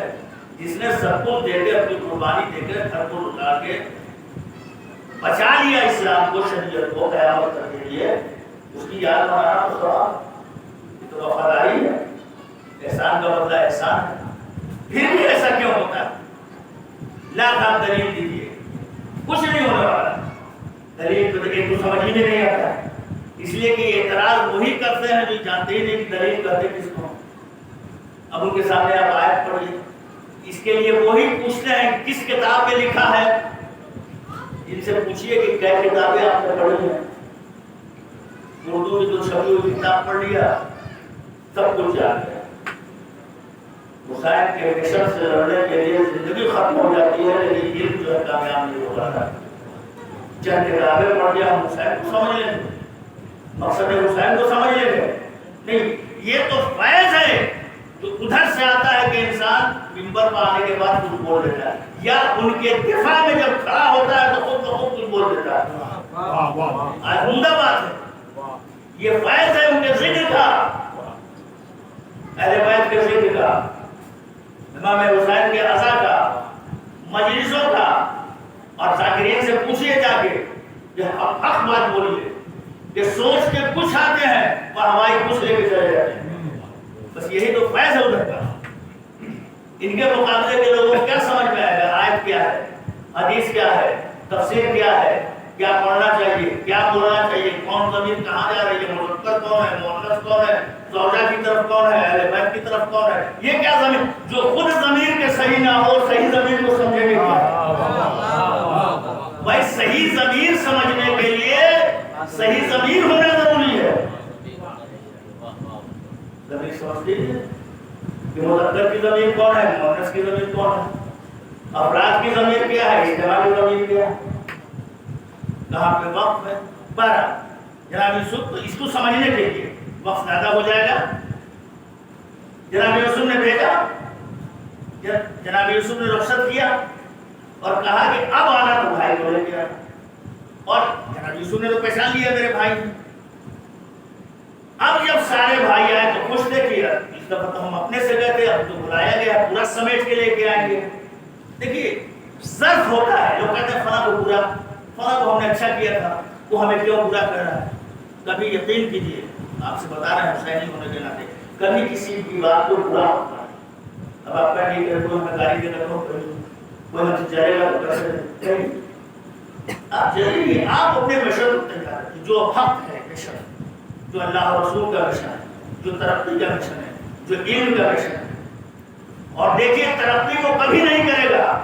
جس نے سب کو دے کے اپنی قربانی دے کے گھر کو لٹا کے بچا لیا اسلام کو, شریعت کو قیامت تک کے لیے. اس کی یاد منانا تو ثواب, یہ تو وفاداری ہے. احسان کا بدلہ احسان ہے. پھر بھی ایسا کیوں ہوتا ہے؟ لاکھ آپ دلیل دیجیے, کچھ نہیں ہونے والا. دلیل تو ایک تو سمجھ ہی نہیں آتا ہے, اس لیے کہ اعتراض وہی کرتے ہیں جو جانتے ہی نہیں کہ دلیل کہتے کس کو. اب ان کے سامنے آپ آیت پڑھیے, اس کے لیے وہی پوچھتے ہیں کس کتاب میں لکھا ہے. ان سے پوچھئے کہ کیا کتابیں آپ نے پڑھی ہیں. اردو میں جو چھپی ہوئی کتاب پڑھ لیا, سب کچھ جان گیا. حسین کے مشن سے لڑنے کے لیے زندگی ختم ہو جاتی ہے, لیکن علم جو ہے کامیاب نہیں ہو رہا. چند کتابیں پڑھ کے ہم حسین کو سمجھ لیں گے, مقصد حسین کو سمجھ لیں گے نہیں. یہ تو فیض ہے جو ادھر سے آتا ہے کہ انسان منبر پر آنے کے بعد کچھ بول دیتا ہے, یا ان کے دفاع میں جب کھڑا ہوتا ہے تو خود بخود کچھ بول دیتا ہے. عمدہ بات ہے. یہ فیض ہے ان کے ذکر کا, اہل بیت کے ذکر کا, امام حسین کے عزا کا, مجلسوں کا. اور ذاکرین سے پوچھئے جا کے کہ حق بات بولیے, کہ سوچ کے کچھ آتے ہیں اور ہماری کچھ لے کے چلے جاتے ہیں. بس یہی تو فیض ہے ادھر کا. ان کے مقابلے کے لوگوں کو کیا سمجھ میں آئے گا؟ آیت کیا ہے, حدیث کیا ہے, تفسیر کیا ہے, کیا پڑھنا چاہیے، کیا بولنا چاہیے، کون ضمیر کہاں جا رہی ہے، مذکر کون ہے، مؤنث کون ہے، زوجہ کی طرف کون ہے، اہل بیت کی طرف کون ہے، یہ کیا ضمیر، جو خود ضمیر کے صحیح نہ ہو صحیح ضمیر کو سمجھے گے کیا؟ بھائی صحیح ضمیر سمجھنے کے لیے صحیح ضمیر ہونا ضروری ہے. ضمیر سمجھتے ہیں کہ مذکر کی ضمیر کون ہے، مؤنث کی ضمیر کون ہے، افراد کی ضمیر کیا ہے، اجتماع کی ضمیر کیا ہے، کہاں پہ وقف ہے. بارہ جناب یوسف اس کو سمجھنے کے لیے وقت زیادہ ہو جائے گا. جناب یوسف نے بھیجا، جناب یوسف نے رخصت کیا اور کہا کہ اب آنا تو بھائی کو لے کے آنا. اور جناب یوسف نے تو پہچان لیا میرے بھائی. اب جب سارے بھائی آئے تو خوش تھے کہ اس دفعہ تو ہم اپنے سے گئے تھے، اب تو بلایا گیا پورا سمیٹ کے لے کے آئیں گے. دیکھیے ظرف ہوتا ہے، لوگ کہتے ہیں فلاں کو برا، فلاں کو ہم نے اچھا کیا تھا، وہ ہمیں کیوں برا کر رہا ہے. کبھی یقین کیجیے، آپ سے بتا رہے ہیں حسینی ہونے کے ناطے، کبھی کسی کی بات کو برا ہوتا ہے. اب آپ کا نہیں کرے، کوئی ہمیں گالی دے گا، کوئی ہم سے جائے گا تو کیسے آپ جائیے. آپ اپنے مشن جو حق ہے، مشن جو اللہ اور رسول کا مشن ہے، جو ترقی کا مشن ہے، جو علم کا مشن ہے. اور دیکھیے ترقی وہ کبھی نہیں کرے گا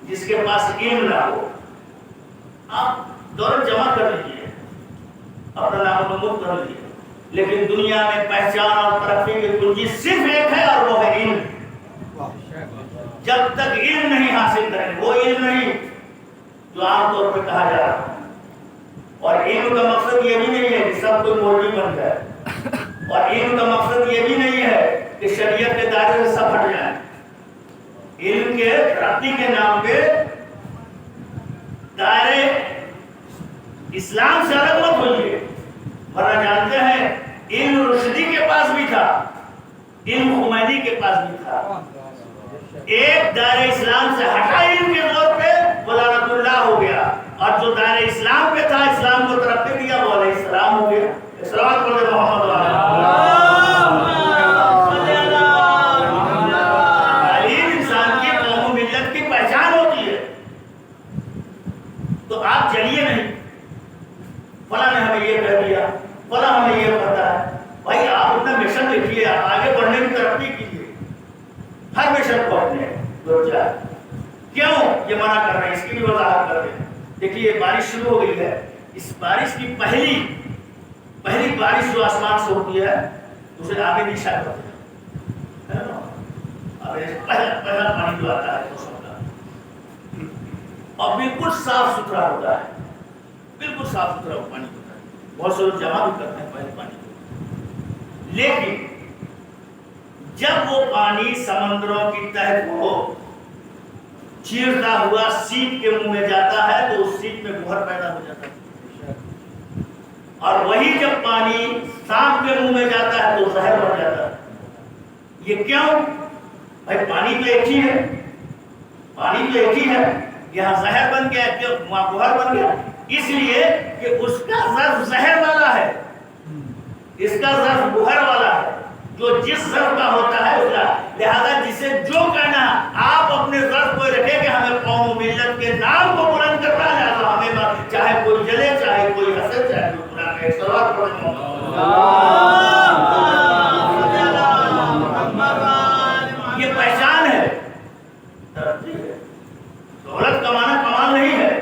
جس کے پاس علم نہ ہو. آپ دولت جمع کر لیجیے، اپنا نام و نمود کر لیجیے، لیکن دنیا میں پہچان اور ترقی کی کنجی صرف ایک ہے اور وہ ہے علم. جب تک علم نہیں حاصل کریں، وہ علم نہیں جو عام طور پہ کہا جا رہا ہے. اور علم کا مقصد یہ بھی نہیں ہے کہ سب کوئی مولوی بن جائے، اور علم کا مقصد یہ بھی نہیں ہے کہ شریعت کے دائرے سے سب ہٹ جائیں. علم کے ترقی کے نام پہ دائرے اسلام سے الگ مت ہوئیے. ورنہ جانتے ہیں علم رشدی کے پاس بھی تھا، علم خمینی کے پاس بھی تھا. ایک دائرہ اسلام سے ہٹا علم کے زور پہ وہ لعنت اللہ ہو گیا، اور جو دائرہ اسلام پہ تھا اسلام کو ترقی دیا وہ علیہ السلام ہو گیا. اسلام کو محمد تعلیم انسان کی قوم و ملت کی پہچان ہوتی ہے. تو آپ چلیے نہیں فلاں نے ہمیں یہ کہہ دیا، فلاں ہمیں یہ پتا ہے. بھائی آپ اپنا مشن لکھیے، آپ آگے بڑھنے کی ترقی کیجیے. ہر مشن کو اپنے کیوں یہ منع کر رہے ہیں، اس کی بھی وضاحت کر رہے ہیں. دیکھیے بارش شروع ہو گئی ہے، اس بارش کی پہلی بارش جو آسمان سے ہوتی ہے اسے آگے نیچا کرتے ہیں. پہلا پانی جو آتا ہے موسم کا، اور بالکل صاف ستھرا ہوتا ہے، بالکل صاف ستھرا پانی ہوتا ہے. بہت سے لوگ جمع بھی کرتے ہیں پہلے پانی کو. لیکن جب وہ پانی سمندروں کی تہہ کو چیرتا ہوا سیپ کے منہ میں جاتا ہے تو اس سیپ میں گوہر پیدا ہو جاتا ہے. اور وہی جب پانی سانپ کے منہ میں جاتا ہے تو زہر بن جاتا ہے. یہ کیوں؟ بھائی پانی تو ایک ہی ہے، پانی تو ایک ہی ہے، یہاں زہر بن گیا، کیوں وہاں گوہر بن گیا؟ اس لیے کہ اس کا ظرف زہر والا ہے، اس کا ظرف گوہر والا ہے. جو جس ظرف کا ہوتا ہے اس کا، لہذا جسے جو کہنا آپ اپنے ظرف کو رکھیں کہ ہمیں قوم و ملت کے نام کو بلند کرنا ہے، لہذا ہمیں چاہے کوئی جلے، چاہے کوئی ہنسے، چاہے کوئی قرآن کا ایک سوال پڑھے. یہ پہچان ہے، دولت کمانا کمال نہیں ہے،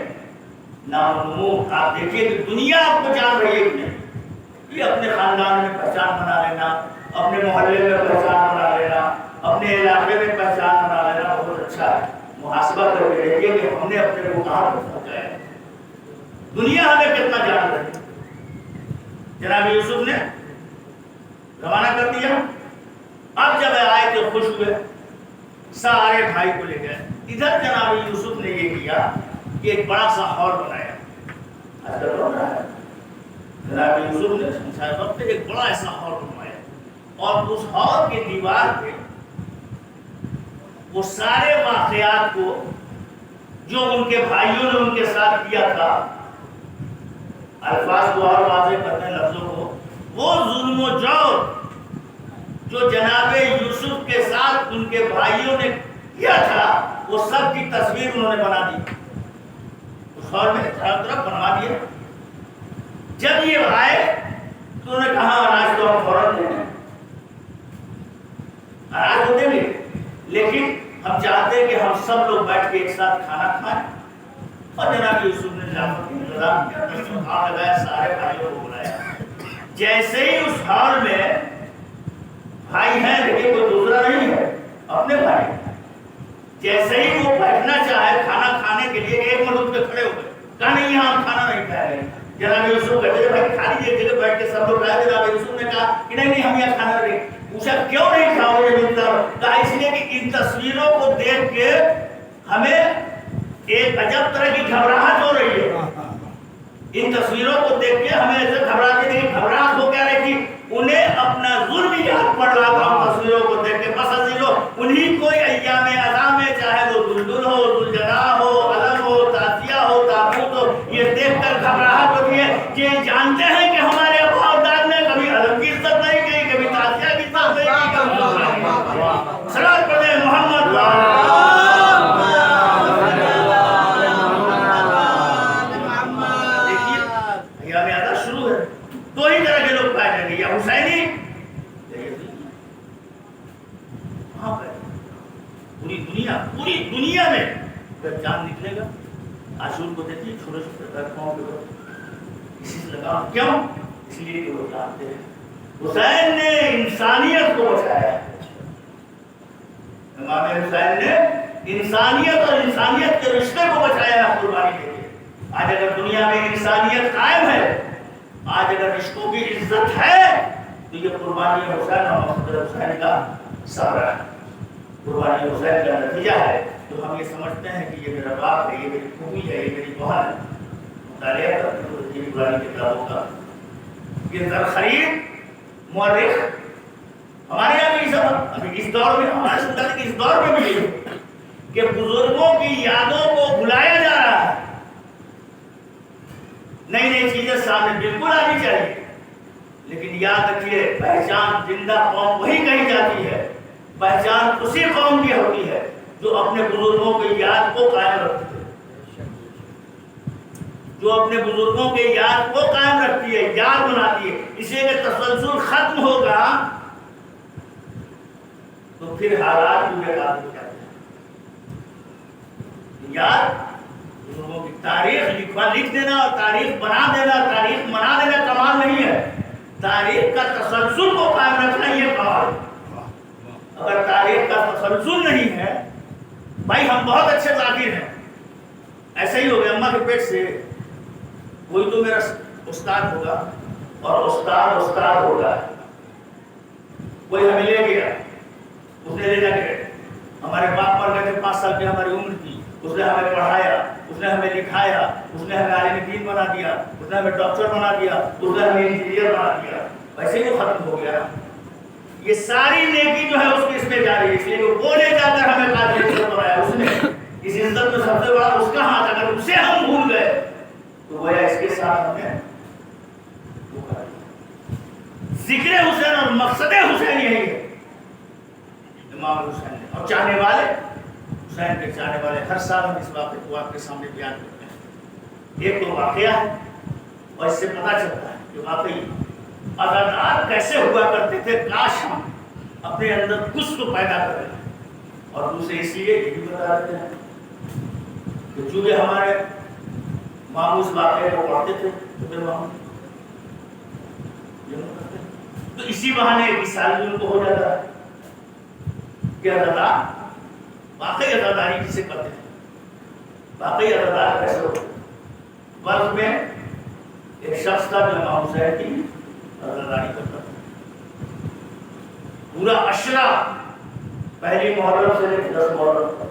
نام و نمود. آپ دیکھیے کہ دنیا آپ کو جان رہی ہے کہ نہیں. یہ اپنے خاندان میں پہچان بنا لینا، اپنے محلے میں پہچان بنا لینا، اپنے علاقے میں پہچان بنا لینا بہت اچھا ہے. محاسبہ کر کے دیکھیے کہ ہم نے اپنے کو کہاں پہنچا ہے، دنیا ہمیں کتنا جان رہی ہے. جناب یوسف نے روانہ کر دیا. اب جب آئے تو خوش ہوئے، سارے بھائی کو لے گئے. ادھر جناب یوسف نے یہ کیا کہ ایک بڑا سا ہال بنایا. جناب یوسف نے سمجھایا وقت ایک بڑا ایسا ہال بنوایا، اور اس ہال کی دیوار پہ وہ سارے واقعات کو جو ان کے بھائیوں نے ان کے ساتھ کیا تھا، الفاظ کو اور واضح کرتے ہیں لفظوں کو، وہ ظلم و جور جو جناب یوسف کے ساتھ ان کے بھائیوں نے کیا تھا وہ سب کی تصویر انہوں نے بنا دی. اس اس ہال میں چاروں طرف بنوا دیا. جب یہ آئے تو انہوں نے کہا اناج تو ہم فوراً دیں گے, اناج تو دیں گے, لیکن ہم چاہتے ہیں کہ ہم سب لوگ بیٹھ کے ایک ساتھ کھانا کھائیں. اور جناب یوسف نے جعفر کا انتظام کیا, دسترخوان لگایا, سارے بھائیوں کو بلایا. جیسے ہی اس ہال میں بھائی ہیں لیکن کوئی دوسرا نہیں ہے, اپنے بھائی, جیسے ہی وہ بیٹھنا چاہے کھانا کھانے کے لیے, ایک مرد پہ کھڑے ہو گئے, کہا نہیں یہاں ہم کھانا نہیں کھا رہے. جناب یوسف کہتے ہیں بھائی کھا لیجیے, جگہ بیٹھ کے سب لوگ کھائے. جناب یوسف نے کہا کہ نہیں ہم یہاں کھانا نہیں. پوچھا کیوں نہیں کھاؤ گے ملتا؟ کہا اس لیے کہ ان تصویروں کو دیکھ کے ہمیں ایک عجب طرح کی گھبراہٹ ہو رہی ہے. ان تصویروں کو دیکھ کے ہمیں ایسے گھبراہٹ ہو کیا رہی تھی, انہیں اپنا ظلم یاد پڑ رہا تھا ان تصویروں کو دیکھ کے. بس عزیزو انہی کوئی ایام اعظام میں, چاہے وہ دلدل ہو, ذوالجلال ہو, علم ہو, تعزیہ ہو, تابوت ہو, یہ دیکھ کر گھبراہٹ ہوتی ہے کہ جانتے ہیں کہ ہمارے ابا اجداد نے کبھی علم کی عزت نہیں کی, کبھی تعزیہ کی عزت نہیں کی, کبھی صلوات پڑھیں محمد دو ہی طرح کے لوگ پائے جائیں گے, یا حسینی یا یزیدی. وہاں پہ پوری دنیا میں جب چاند نکلے گا, عاشور کو دیکھیے چھوٹے چھوٹے پاؤں کے کسی سے لگا, کیوں؟ اس لیے کہ وہ جانتے ہیں حسین نے انسانیت کو بچایا. امام حسین نے انسانیت اور انسانیت کے رشتے کو بچایا ہے قربانی کے لیے. آج اگر دنیا میں انسانیت قائم ہے, آج اگر رشتوں کی عزت ہے, تو یہ قربانی حسین اور مقتدر حسین کا ثمرہ ہے, قربانی حسین کا نتیجہ ہے. تو ہم یہ سمجھتے ہیں کہ یہ میرا باپ ہے, یہ میری پھوپھی ہے, یہ میری بہن ہے. مطالعہ کرتے ہوئے یہ قرآن کتابوں کا یہ زرخرید مورخ ہمارے یہاں بھی سب ابھی اس دور میں, ہمارے سلطنت کے اس دور میں بھی کہ بزرگوں کی یادوں کو بلایا جا رہا ہے. نئی نئی چیزیں سامنے بالکل آنی چاہیے, لیکن یاد رکھیے پہچان زندہ قوم وہی کہی جاتی ہے, پہچان اسی قوم کی ہوتی ہے جو اپنے بزرگوں کی یاد کو قائم رکھتی ہے, جو اپنے بزرگوں کے یاد کو قائم رکھتی ہے, یاد بناتی ہے. اس لیے کہ تسلسل ختم ہوگا تو پھر حالات بھی بیکار ہو جاتے ہیں. یاد بزرگوں کی تاریخ لکھ دینا اور تاریخ بنا دینا, تاریخ بنا دینا کمال نہیں ہے. تاریخ کا تسلسل کو قائم رکھنا یہ کمال ہے. اگر تاریخ کا تسلسل نہیں ہے, بھائی ہم بہت اچھے ذاکر ہیں, ایسے ہی ہو گیا اماں کے پیٹ سے کوئی تو میرا استاد ہوگا اور استاد ہوگا. کوئی ہمیں لے گیا, اس نے لے جا کے ہمارے باپ مر گئے تھے 5 سال کی ہماری عمر تھی, اس نے ہمیں پڑھایا, اس نے ہمیں لکھایا, اس نے ہمیں عالم دین بنا دیا, اس نے ہمیں ڈاکٹر بنا دیا, اس نے ہمیں انجینئر بنا دیا. ویسے ہی ختم ہو گیا. یہ ساری نیکی جو ہے اس کی اس میں جا رہی ہے, اس لیے وہ لے جا کر ہمیں قابل عزت بنایا. اس نے اس عزت میں سب سے بڑا اس کا ہاتھ, اگر اسے ہم بھول گئے تو گویا اس کے ساتھ ہمیں ذکر حسین اور مقصد حسین یہی ہے. امام حسین نے اور چاہنے والے حسین کے چاہنے والے ہر سال ہم اس واقعے کو آپ کے سامنے بیان کرتے ہیں. ایک تو واقعہ ہے اور اس سے پتہ چلتا ہے کہ واقعی اداکار کیسے ہوا کرتے تھے, کاش ہم اپنے اندر کچھ کو پیدا کریں. اور دوسرے اس لیے یہ بھی بتا دیتے ہیں کہ چونکہ ہمارے ماموں اس واقعے کو پڑھتے تھے تو پھر تو اسی بہانے ایک سال ان کو ہو جاتا ہے کہ اداکار واقعی اداکاری کسے کرتے تھے, واقعی اداکار کیسے ہوتے. وقت میں ایک شخص تھا جو امام حسین کی اداکاری کرتا تھا. پورا عشرہ پہلی محرم سے 10 محرم تک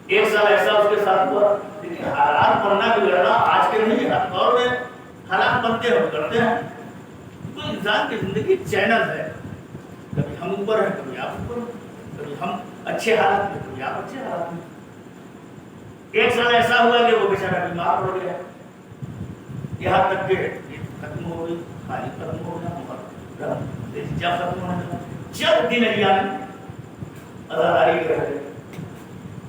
ایک سال ایسا اس کے ساتھ ہوا. لیکن حالات بننا بگڑنا آج کے نہیں, ہر دور میں حالات بنتے ہیں کرتے ہیں. تو انسان کی زندگی چینل ہے, کبھی ہم اوپر ہیں, کبھی آپ اوپر ہیں, کبھی ہم اچھے حالات میں, کبھی آپ اچھے حالات میں. ایک سال ایسا ہوا کہ وہ بیچارہ بیمار ہو گیا, یہاں تک کہ ختم ہو گئی, خالی ختم ہو گیا, جب ختم ہونے لگا, جب دن ایام اداکاری کر رہے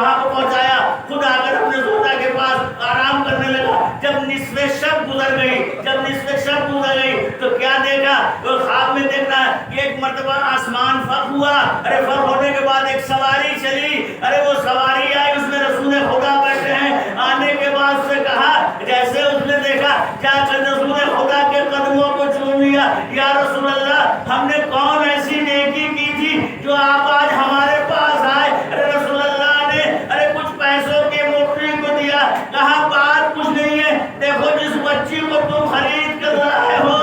وہاں کو پہنچایا، خود آ کر اپنے زوجہ کے پاس آرام کرنے لگا۔ جب نصف شب گزر گئی تو کیا دیکھا؟ وہ خواب میں دیکھنا ہے، ایک مرتبہ آسمان فرق ہوا، ارے فرق ہونے کے بعد ایک سواری چلی، ارے وہ سواری آئی، اس میں رسول خدا بیٹھے ہیں۔ آنے کے بعد اس سے کہا، جیسے اس نے دیکھا، جا کر رسول خدا کے قدموں کو چوم لیا، یا رسول اللہ ہم نے کون ایسی نیکی کی تھی جو آپ آج ہمارے پاس آئے؟ ارے رسول اللہ نے کچھ پیسوں کی موٹری کو دیا، کہا بات کچھ نہیں ہے، دیکھو جس بچی کو تم خرید کر لائے ہو،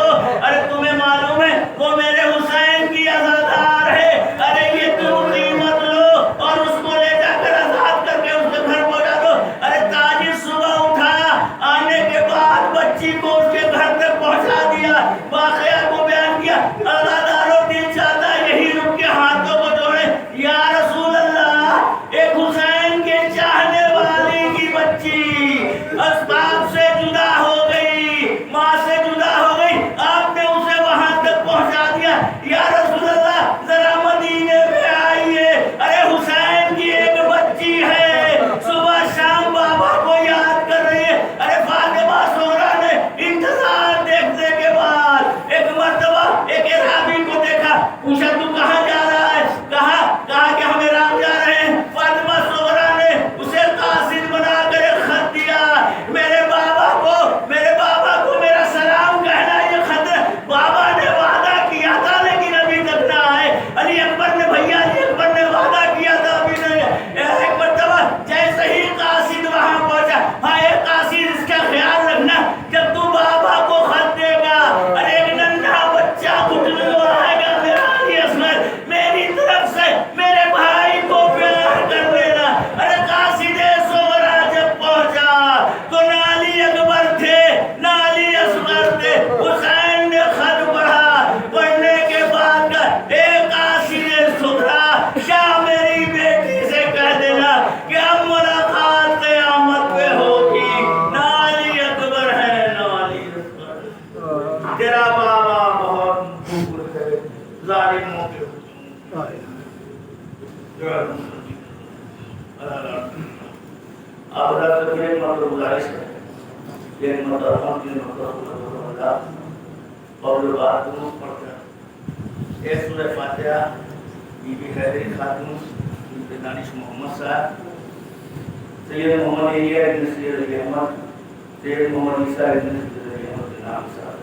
ارے تمہیں معلوم ہے وہ میرے حسین کی عزادار ہے، ارے یہ تم قیمت لو اور اس کو لے جا کر آزاد کر کے اس کے گھر پہنچا دو۔ ارے تاجر صبح اٹھا، آنے کے بعد بچی کو اس کے گھر تک پہنچا دیا، واقعہ کو بیان کیا۔ عزاداروں دل چاہتا یہی رک کے ہاتھوں کو جوڑے، یا رسول اللہ ایک حسین کے چاہنے والی کی بچی اسباب سے جدا ہو گئی، ماں سے جدا ہو گئی، آپ نے اسے وہاں تک پہنچا دیا، یا رسول اللہ ذرا مدینے میں آئیے، ارے حسین کی ایک بچی ہے، صبح شام بابا کو یاد کر رہی ہے۔ ارے فاطمہ زہرا نے انتظار دیکھنے کے بعد ایک مرتبہ ایک ارابی کو دیکھا، پوچھا تو کہاں جا رہا ہے؟ کہا کہ ہم عراق جا رہے ہیں۔ فاطمہ زہرا نے اسے قاصد بنا کر ایک خط دیا، میرے بابا کو میرا سلام کہنا، یہ خط بابا نے وعدہ کیا تھا لیکن ابھی تک نہ آئے، علی اکبر نے وعدہ کیا تھا ابھی نہیں۔ ایک مرتبہ جیسے ہی قاصد وہاں پہنچا، ہاں ایک قاصد اس کا خیال رکھنا جب تو بابا کو خط دے گا، ارے ایک ننھا بچہ گھٹنے آئے گا، میرا علی اصغر میری طرف سے میرے بھائی کو پیار کر دینا۔ ارے قاصد زہرا جب پہنچا تو نہ علی اکبر تھے نہ علی اصغر تھے، حسین نے خط پڑھا، پڑھنے کے بعد اے قاصد زہرا کیا میری بیٹی سے کہہ دینا کہ اب ملاقات قیامت پہ ہوگی، نہ علی اکبر ہے نہ علی اصغر، تیرا بابا بہت دور ہے ظالموں کے اب رکھ کے مطلب گزارش ہے، ایک مطلب کی مطلب اور بات درست پڑھتا ایک سورہ فاتحہ، بی بی حیدری خاتون، دانش محمد صاحب، سید محمد علیہ ابن سید علی احمد، سید محمد عیسیٰ ابن سید علی احمد کے نام صاحب